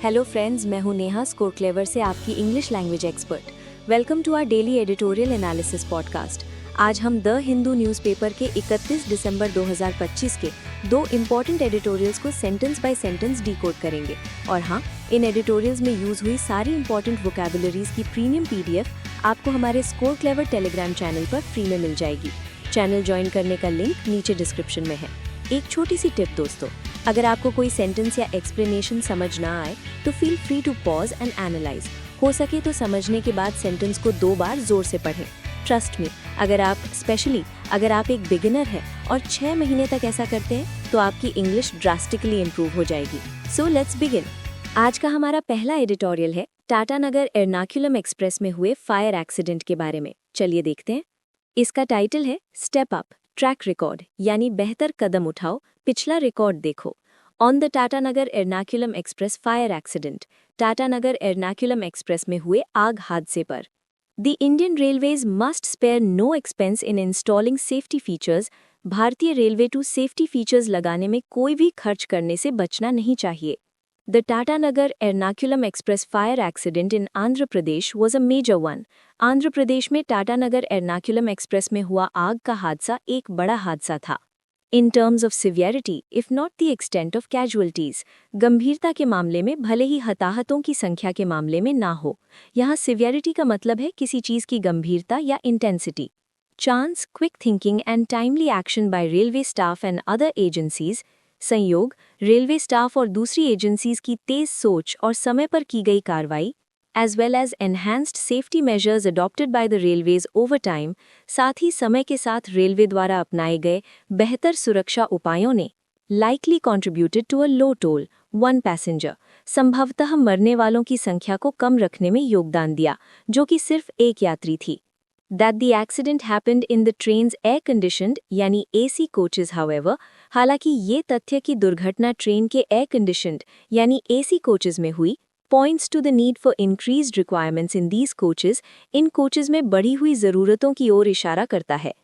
Hello friends, मैं हूं Neha score clever से आपकी English language expert. Welcome to our daily editorial analysis podcast. आज हम द हिंदू न्यूज़पेपर के 31 दिसंबर 2025 के 2 इम्पॉर्टेंट एडिटोरियल्स को सेंटेंस बाय सेंटेंस डिकोड करेंगे। और हाँ, इन एडिटोरियल्स में यूज हुई सारी इंपॉर्टेंट वोकैबुलरीज की प्रीमियम PDF आपको हमारे स्कोर क्लेवर टेलीग्राम चैनल पर फ्री में मिल जाएगी। चैनल ज्वाइन करने का लिंक नीचे डिस्क्रिप्शन में है। एक छोटी सी टिप दोस्तों, अगर आपको कोई सेंटेंस या एक्सप्लेनेशन समझ ना आए तो feel free to pause and analyse. हो सके तो समझने के बाद सेंटेंस को 2 बार जोर से पढ़ें। ट्रस्ट मी, अगर आप एक बिगिनर हैं और 6 महीने तक ऐसा करते हैं तो आपकी इंग्लिश ड्रास्टिकली इम्प्रूव हो जाएगी। So let's begin. आज का हमारा पहला एडिटोरियल है टाटानगर एर्नाकुलम एक्सप्रेस में हुए फायर एक्सीडेंट के बारे में। चलिए देखते हैं। इसका टाइटल है स्टेप अप ट्रैक रिकॉर्ड, यानी बेहतर कदम उठाओ, पिछला रिकॉर्ड देखो। On the Tatanagar Ernakulam express fire accident, Tatanagar Ernakulam express में हुए आग हादसे पर। The Indian railways must spare no expense in installing safety features. भारतीय रेलवे टू सेफ्टी फीचर्स लगाने में कोई भी खर्च करने से बचना नहीं चाहिए। The Tatanagar Ernakulam Express fire accident in Andhra Pradesh was a major one. Andhra Pradesh में टाटानगर एर्नाकुलम एक्सप्रेस में हुआ आग का हादसा एक बड़ा हादसा था। In terms of severity, if not the extent of casualties, गंभीरता के मामले में भले ही हताहतों की संख्या के मामले में ना हो, यहाँ severity का मतलब है किसी चीज की गंभीरता या intensity. Chance, quick thinking and timely action by railway staff and other agencies, संयोग, रेलवे स्टाफ और दूसरी एजेंसीज की तेज सोच और समय पर की गई कार्रवाई, as well as enhanced safety measures adopted by the railways over time, साथ ही समय के साथ रेलवे द्वारा अपनाए गए बेहतर सुरक्षा उपायों ने likely contributed to a low toll 1 passenger, संभवतः मरने वालों की संख्या को कम रखने में योगदान दिया, जो कि सिर्फ एक यात्री थी। That the accident happened in the train's air-conditioned यानी AC coaches, however, हालांकि ये तथ्य कि दुर्घटना ट्रेन के air-conditioned यानी AC coaches में हुई, points to the need for increased requirements in these coaches, in coaches में बढ़ी हुई ज़रूरतों की ओर इशारा करता है।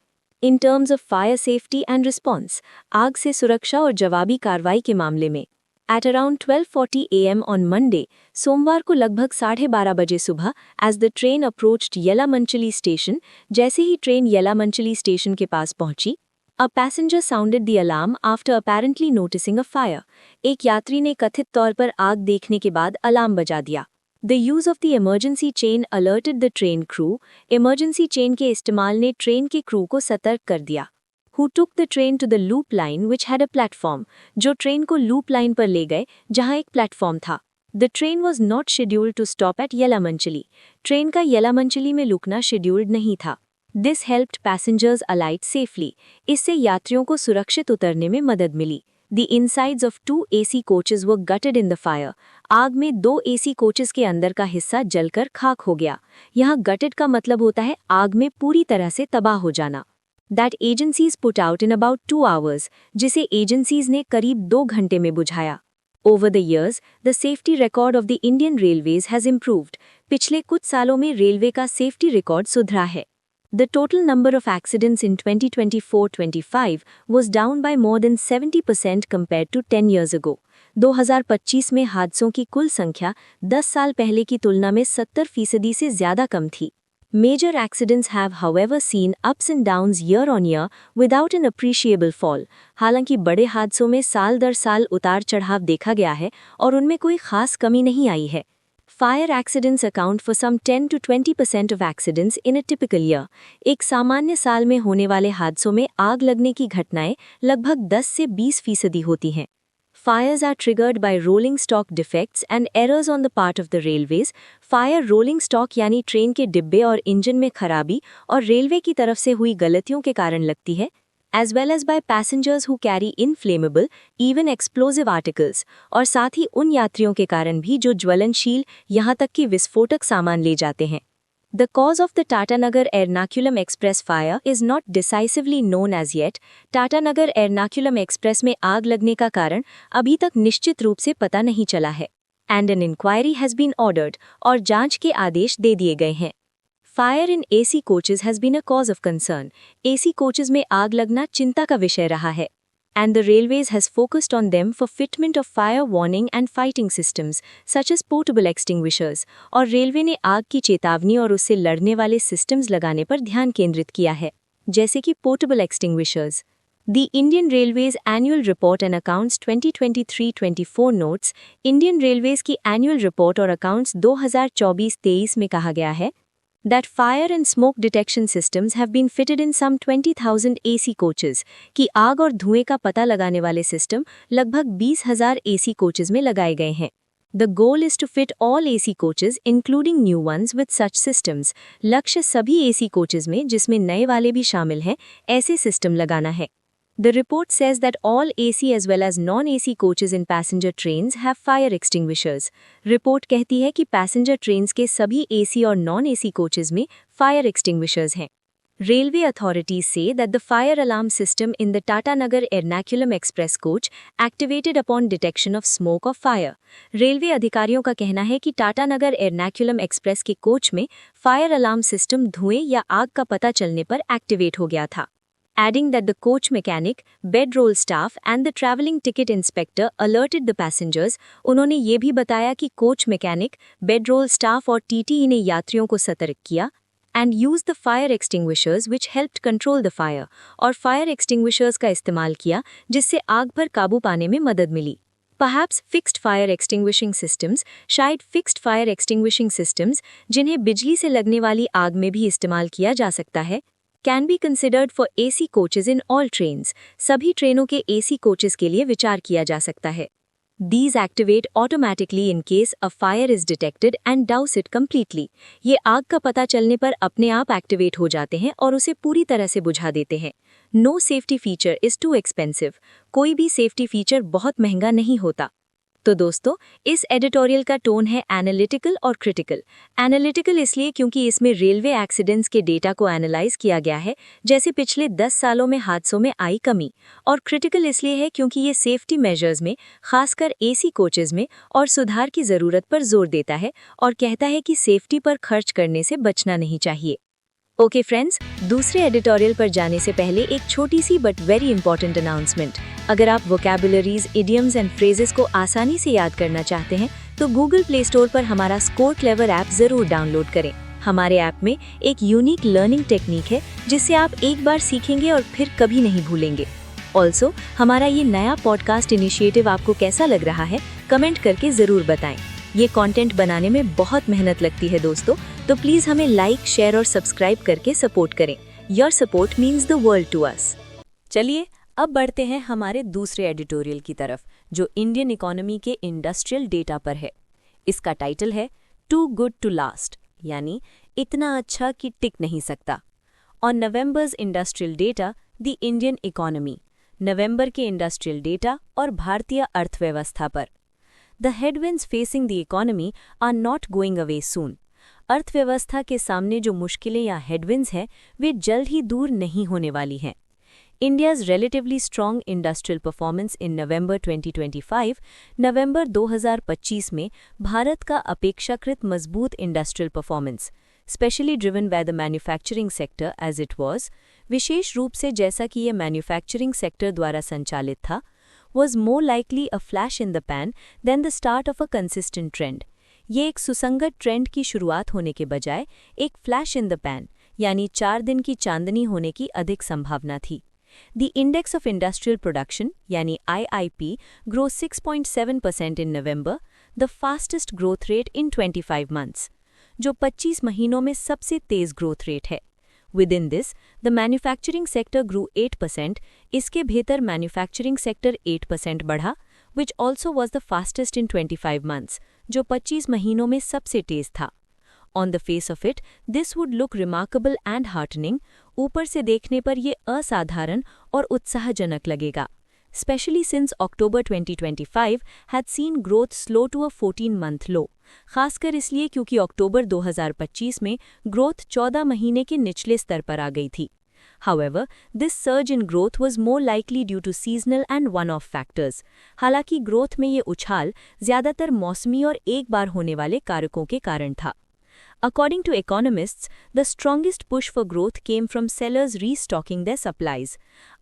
In terms of fire safety and response, आग से सुरक्षा और जवाबी कार्रवाई के मामले में, At around 12:40 AM on Monday, सोमवार को लगभग 12:30 बजे सुबह, as the train approached Yelamanchili station, जैसे ही ट्रेन येलामंचली स्टेशन के पास पहुंची, a passenger sounded the alarm after apparently noticing a fire. एक यात्री ने कथित तौर पर आग देखने के बाद अलार्म बजा दिया। The use of the emergency chain alerted the train crew. Emergency chain के इस्तेमाल ने ट्रेन के क्रू को सतर्क कर दिया। Who took the train to the loop line which had a platform, जो ट्रेन को लूप लाइन पर ले गए जहां एक प्लेटफॉर्म था। The train was not scheduled to stop at Yelamanchili. Train का येलामंचली में रुकना शेड्यूल्ड नहीं था। This helped passengers alight safely. इससे यात्रियों को सुरक्षित उतरने में मदद मिली। The insides of 2 AC coaches were gutted in the fire. आग में 2 AC coaches के अंदर का हिस्सा जलकर खाक हो गया। यहाँ gutted का मतलब होता है आग में पूरी तरह से तबाह हो जाना। That agencies put out in about 2 hours, जिसे एजेंसीज ने करीब 2 घंटे में बुझाया। Over the years, the safety record of the Indian Railways has improved. पिछले कुछ सालों में रेलवे का सेफ्टी रिकॉर्ड सुधरा है। The total number of accidents in 2024-25 was down by more than 70% compared to 10 years ago. 2025 में हादसों की कुल संख्या 10 साल पहले की तुलना में 70% से ज्यादा कम थी। Major accidents have, however, seen ups and downs year on year without an appreciable fall. हालांकि बड़े हादसों में साल दर साल उतार चढ़ाव देखा गया है और उनमें कोई खास कमी नहीं आई है। Fire accidents account for some 10 to 20% of accidents in a typical year. एक सामान्य साल में होने वाले हादसों में आग लगने की घटनाएं लगभग 10 से 20% होती हैं। Fires are triggered by rolling stock defects and errors on the part of the railways. Fire rolling stock यानी ट्रेन के डिब्बे और इंजन में खराबी और रेलवे की तरफ से हुई गलतियों के कारण लगती है, as well as by passengers who carry inflammable, even explosive articles, और साथ ही उन यात्रियों के कारण भी जो ज्वलनशील यहाँ तक कि विस्फोटक सामान ले जाते हैं। The cause of the Tatanagar Ernakulam Express fire is not decisively known as yet. Tatanagar Ernakulam Express में आग लगने का कारण अभी तक निश्चित रूप से पता नहीं चला है। And an inquiry has been ordered, और जांच के आदेश दे दिए गए हैं। Fire in AC coaches has been a cause of concern. AC coaches में आग लगना चिंता का विषय रहा है। and the railways has focused on them for fitment of fire warning and fighting systems such as portable extinguishers और railway ने आग की चेतावनी और उससे लड़ने वाले सिस्टम्स लगाने पर ध्यान केंद्रित किया है, जैसे कि portable extinguishers. The Indian Railways Annual Report and Accounts 2023-24 notes Indian Railways की एनुअल रिपोर्ट और अकाउंट्स 2024-23 में कहा गया है that fire and smoke detection systems have been fitted in some 20,000 AC coaches कि आग और धुएं का पता लगाने वाले सिस्टम लगभग 20,000 AC कोचेज में लगाए गए हैं। The goal is to fit all AC coaches including new ones with such systems। लक्ष्य सभी AC कोचेज में जिसमें नए वाले भी शामिल हैं ऐसे सिस्टम लगाना है। The report says that all AC as well as non-AC coaches in passenger trains have fire extinguishers। Report कहती है कि पैसेंजर ट्रेन्स के सभी AC और non-AC कोचेज में फायर एक्सटिंग्विशर्स हैं। Railway authorities say that the fire alarm system in the Tatanagar Ernakulam Express coach activated upon detection of smoke or fire। Railway अधिकारियों का कहना है कि टाटानगर एर्नाकुलम एक्सप्रेस के कोच में फायर अलार्म सिस्टम धुएं या आग का पता चलने पर एक्टिवेट हो गया था। Adding that the coach mechanic, bedroll staff and the travelling ticket inspector alerted the passengers, उन्होंने ये भी बताया कि कोच मैकेनिक, बेडरोल स्टाफ और TTE ने यात्रियों को सतर्क किया and used the fire extinguishers which helped control the fire और फायर एक्सटिंग्विशर्स का इस्तेमाल किया जिससे आग पर काबू पाने में मदद मिली। Perhaps fixed fire extinguishing systems, शायद fixed fire extinguishing systems जिन्हें बिजली से लगने वाली आग में भी इस्तेमाल किया जा सकता है, can be considered for AC coaches in all trains। सभी ट्रेनों के AC कोचेस के लिए विचार किया जा सकता है। These activate automatically in case a fire is detected and douse it completely। ये आग का पता चलने पर अपने आप एक्टिवेट हो जाते हैं और उसे पूरी तरह से बुझा देते हैं। No safety feature is too expensive। कोई भी सेफ्टी फीचर बहुत महंगा नहीं होता। तो दोस्तों, इस एडिटोरियल का टोन है एनालिटिकल और क्रिटिकल। एनालिटिकल इसलिए क्योंकि इसमें रेलवे एक्सीडेंट्स के डेटा को एनालाइज किया गया है, जैसे पिछले 10 सालों में हादसों में आई कमी, और क्रिटिकल इसलिए है क्योंकि ये सेफ्टी मेजर्स में, खासकर AC कोचेज में और सुधार की ज़रूरत पर जोर देता है और कहता है कि सेफ्टी पर खर्च करने से बचना नहीं चाहिए। ओके फ्रेंड्स, दूसरे एडिटोरियल पर जाने से पहले एक छोटी सी बट वेरी इंपॉर्टेंट अनाउंसमेंट। अगर आप वोकैबुलरीज, इडियम्स एंड फ्रेजेस को आसानी से याद करना चाहते हैं तो गूगल प्ले स्टोर पर हमारा स्कोर क्लेवर ऐप ज़रूर डाउनलोड करें। हमारे ऐप में एक यूनिक लर्निंग टेक्निक है जिससे आप एक बार सीखेंगे और फिर कभी नहीं भूलेंगे। ऑल्सो हमारा ये नया पॉडकास्ट इनिशिएटिव आपको कैसा लग रहा है, कमेंट करके ज़रूर बताएं। ये कंटेंट बनाने में बहुत मेहनत लगती है दोस्तों, तो प्लीज़ हमें लाइक, शेयर और सब्सक्राइब करके सपोर्ट करें। Your support means the world to us. चलिए अब बढ़ते हैं हमारे दूसरे एडिटोरियल की तरफ, जो इंडियन इकोनॉमी के इंडस्ट्रियल डेटा पर है। इसका टाइटल है टू गुड टू लास्ट, यानी इतना अच्छा कि टिक नहीं सकता। On November's industrial data the Indian economy, नवंबर के इंडस्ट्रियल डेटा और भारतीय अर्थव्यवस्था पर। The headwinds facing the economy are not going away soon। अर्थव्यवस्था के सामने जो मुश्किलें या हेडविंड्स हैं वे जल्द ही दूर नहीं होने वाली हैं। India's relatively strong industrial performance in November 2025, नवंबर 2025 में भारत का अपेक्षाकृत मजबूत industrial performance, specially driven by the manufacturing sector as it was, विशेष रूप से जैसा कि ये मैन्युफैक्चरिंग सेक्टर द्वारा संचालित था, was more likely a flash in the pan than the start of a consistent trend। ये एक सुसंगत ट्रेंड की शुरुआत होने के बजाय एक फ्लैश इन द पैन यानी 4 दिन की चांदनी होने की अधिक संभावना थी। The Index of Industrial Production यानी IIP grows 6.7% in November, the fastest growth rate in 25 months, जो 25 महीनों में सबसे तेज ग्रोथ रेट है। Within this, the manufacturing sector grew 8%, इसके भीतर मैन्युफैक्चरिंग सेक्टर 8% बढ़ा, which also was the fastest in 25 months, जो 25 महीनों में सबसे तेज था। On the face of it, this would look remarkable and heartening। ऊपर से देखने पर ये असाधारण और उत्साहजनक लगेगा, especially since October 2025 had seen growth slow to a 14-month low। खासकर इसलिए क्योंकि अक्टूबर 2025 में ग्रोथ 14 महीने के निचले स्तर पर आ गई थी। However, this surge in growth was more likely due to seasonal and one-off factors। हालांकि ग्रोथ में ये उछाल ज़्यादातर मौसमी और एक बार होने वाले कारकों के कारण था। According to economists, the strongest push for growth came from sellers restocking their supplies.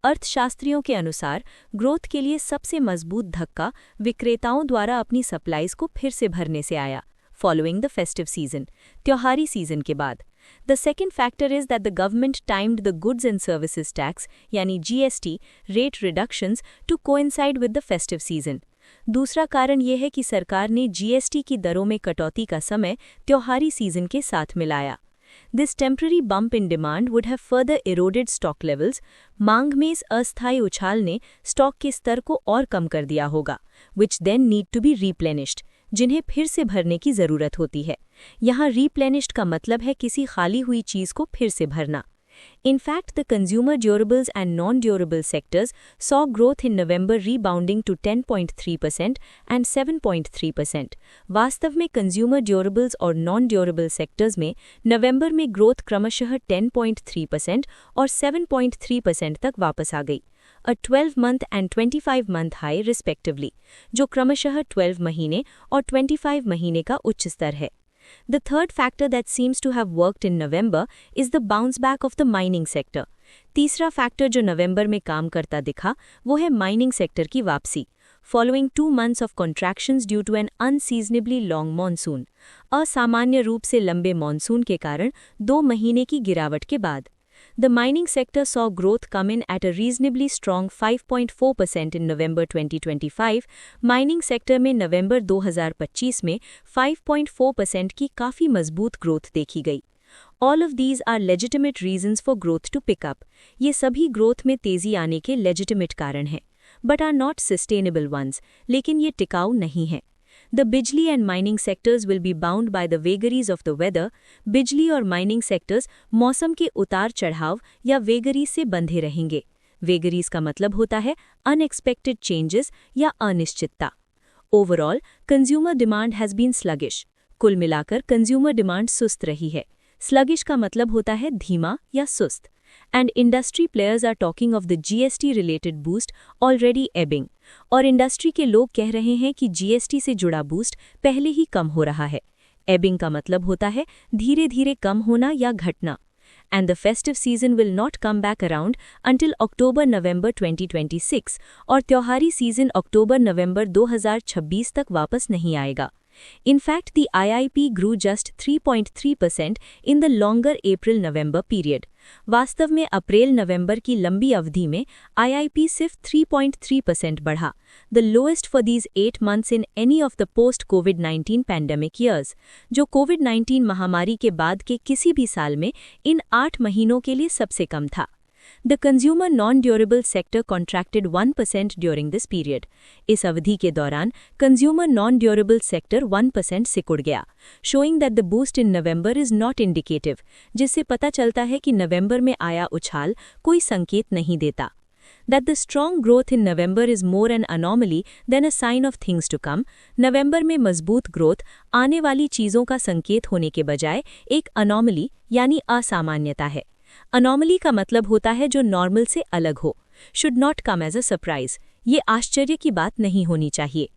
अर्थशास्त्रियों के अनुसार ग्रोथ के लिए सबसे मजबूत धक्का विक्रेताओं द्वारा अपनी सप्लाईज को फिर से भरने से आया, following the festive season, त्योहारी सीजन के बाद. The second factor is that the government timed the goods and services tax, यानी GST, rate reductions to coincide with the festive season. दूसरा कारण यह है कि सरकार ने GST की दरों में कटौती का समय त्योहारी सीजन के साथ मिलाया. This temporary bump in demand would have further eroded stock levels. मांग में इस अस्थायी उछाल ने स्टॉक के स्तर को और कम कर दिया होगा, which then need to be replenished, जिन्हें फिर से भरने की ज़रूरत होती है. यहाँ replenished का मतलब है किसी खाली हुई चीज़ को फिर से भरना. In fact, the consumer durables and non-durable sectors saw growth in November rebounding to 10.3% and 7.3%. वास्तव में consumer durables और non-durable sectors में नवंबर में ग्रोथ क्रमशः 10.3% और 7.3% तक वापस आ गई, a 12-month and 25-month high respectively, जो क्रमशः 12 महीने और 25 महीने का उच्च स्तर है. The third factor that seems to have worked in November is the bounce back of the mining sector. तीसरा फैक्टर जो नवंबर में काम करता दिखा वो है माइनिंग सेक्टर की वापसी, following 2 months of contractions due to an unseasonably long monsoon. असामान्य रूप से लंबे मॉनसून के कारण 2 महीने की गिरावट के बाद. The mining sector saw growth come in at a reasonably strong 5.4% in November 2025. Mining sector में नवंबर 2025 में 5.4% की काफ़ी मजबूत ग्रोथ देखी गई. All of these are legitimate reasons for growth to pick up. ये सभी ग्रोथ में तेज़ी आने के legitimate कारण हैं, but are not sustainable ones, लेकिन ये टिकाऊ नहीं हैं. The बिजली and mining sectors will be bound by the vagaries of the weather. बिजली और mining sectors मौसम के उतार चढ़ाव या वेगरीज से बंधे रहेंगे. वेगरीज का मतलब होता है unexpected changes या अनिश्चितता. Overall, consumer demand has been sluggish. कुल मिलाकर consumer demand सुस्त रही है. Sluggish का मतलब होता है धीमा या सुस्त. And industry players are talking of the GST-related boost already ebbing. और इंडस्ट्री के लोग कह रहे हैं कि GST से जुड़ा बूस्ट पहले ही कम हो रहा है. Ebbing का मतलब होता है धीरे-धीरे कम होना या घटना. And the festive season will not come back around until October-November 2026 और त्योहारी सीजन अक्टूबर-नवंबर 2026 तक वापस नहीं आएगा. In fact, the IIP grew just 3.3% in the longer April-November period. वास्तव में अप्रैल-नवंबर की लंबी अवधि में IIP सिर्फ 3.3% बढ़ा, the lowest for these 8 months in any of the post-COVID-19 pandemic years, जो COVID-19 महामारी के बाद के किसी भी साल में इन 8 महीनों के लिए सबसे कम था. The consumer non-durable sector contracted 1% during this period. इस अवधि के दौरान consumer non-durable sector 1% सिकुड़ गया, showing that the boost in November is not indicative, जिससे पता चलता है कि नवंबर में आया उछाल कोई संकेत नहीं देता. That the strong growth in November is more an anomaly than a sign of things to come. नवंबर में मजबूत ग्रोथ आने वाली चीज़ों का संकेत होने के बजाय एक anomaly यानी असामान्यता है. Anomaly का मतलब होता है जो नॉर्मल से अलग हो. Should not come as a surprise. ये आश्चर्य की बात नहीं होनी चाहिए.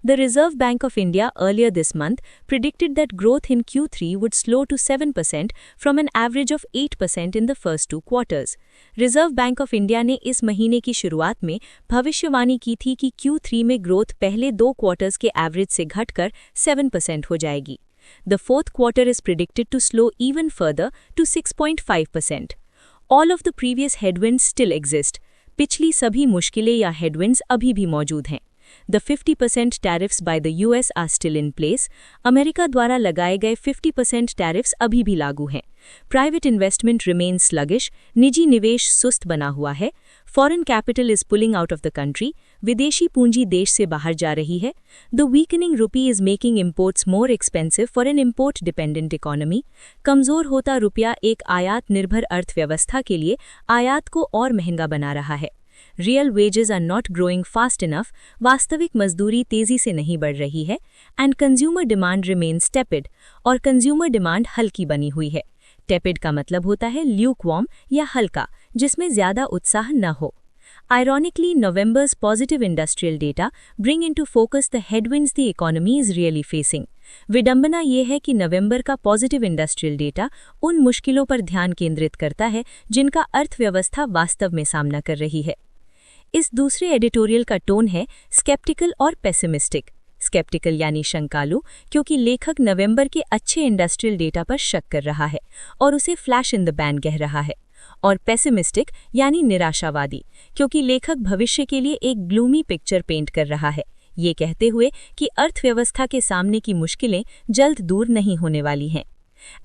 The Reserve Bank of India earlier this month predicted that growth in Q3 would slow to 7% from an average of 8% in the first 2 quarters. Reserve Bank of India ने इस महीने की शुरुआत में भविष्यवाणी की थी कि Q3 में ग्रोथ पहले 2 क्वार्टर्स के एवरेज से घटकर 7% हो जाएगी. The fourth quarter is predicted to slow even further to 6.5%. All of the previous headwinds still exist. पिछली सभी मुश्किलें या headwinds अभी भी मौजूद हैं. The 50% tariffs by the US are still in place. America द्वारा लगाए गए 50% tariffs अभी भी लागू हैं. Private investment remains sluggish. निजी निवेश सुस्त बना हुआ है. Foreign capital is pulling out of the country. विदेशी पूंजी देश से बाहर जा रही है. The weakening rupee is making imports more expensive for an import-dependent economy. कमज़ोर होता रुपया एक आयात निर्भर अर्थव्यवस्था के लिए आयात को और महंगा बना रहा है. Real wages are not growing fast enough. वास्तविक मजदूरी तेजी से नहीं बढ़ रही है. And consumer demand remains tepid. और consumer demand हल्की बनी हुई है. Tepid का मतलब होता है lukewarm या हल्का, जिसमें ज़्यादा उत्साह न हो. Ironically, November's positive industrial data bring into focus the headwinds the economy is really facing. विडंबना ये है कि नवंबर का पॉजिटिव इंडस्ट्रियल डेटा उन मुश्किलों पर ध्यान केंद्रित करता है जिनका अर्थव्यवस्था वास्तव में सामना कर रही है। इस दूसरे एडिटोरियल का टोन है स्केप्टिकल और पेसिमिस्टिक। स्केप्टिकल यानी शंकालु, क्योंकि लेखक नवंबर के अच्छे इंडस्ट्रियल डेटा पर शक कर रहा है और उसे फ्लैश इन द पैन कह रहा है। और पेसिमिस्टिक यानी निराशावादी, क्योंकि लेखक भविष्य के लिए एक ग्लूमी पिक्चर पेंट कर रहा है, ये कहते हुए कि अर्थव्यवस्था के सामने की मुश्किलें जल्द दूर नहीं होने वाली हैं।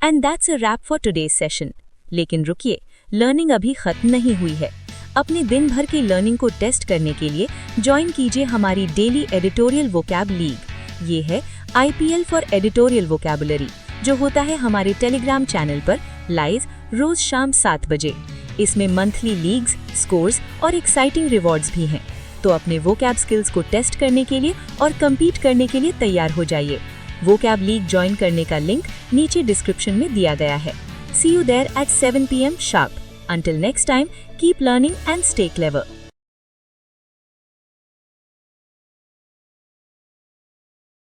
And that's a rap for today's session. लेकिन रुकिए, लर्निंग अभी खत्म नहीं हुई है। अपने दिन भर की लर्निंग को टेस्ट करने के लिए ज्वाइन कीजिए हमारी डेली एडिटोरियल वोकैब लीग। ये है IPL फॉर एडिटोरियल वोकैबुलरी, जो होता है हमारे टेलीग्राम चैनल पर लाइव रोज शाम 7 बजे। इसमें मंथली लीग्स, स्कोर्स और एक्साइटिंग रिवॉर्ड्स भी हैं। तो अपने वोकैब स्किल्स को टेस्ट करने के लिए और कम्पीट करने के लिए तैयार हो जाइए। वोकैब लीग ज्वाइन करने का लिंक नीचे डिस्क्रिप्शन में दिया गया है। See you there at 7 PM sharp. Until next time, keep learning and stay clever.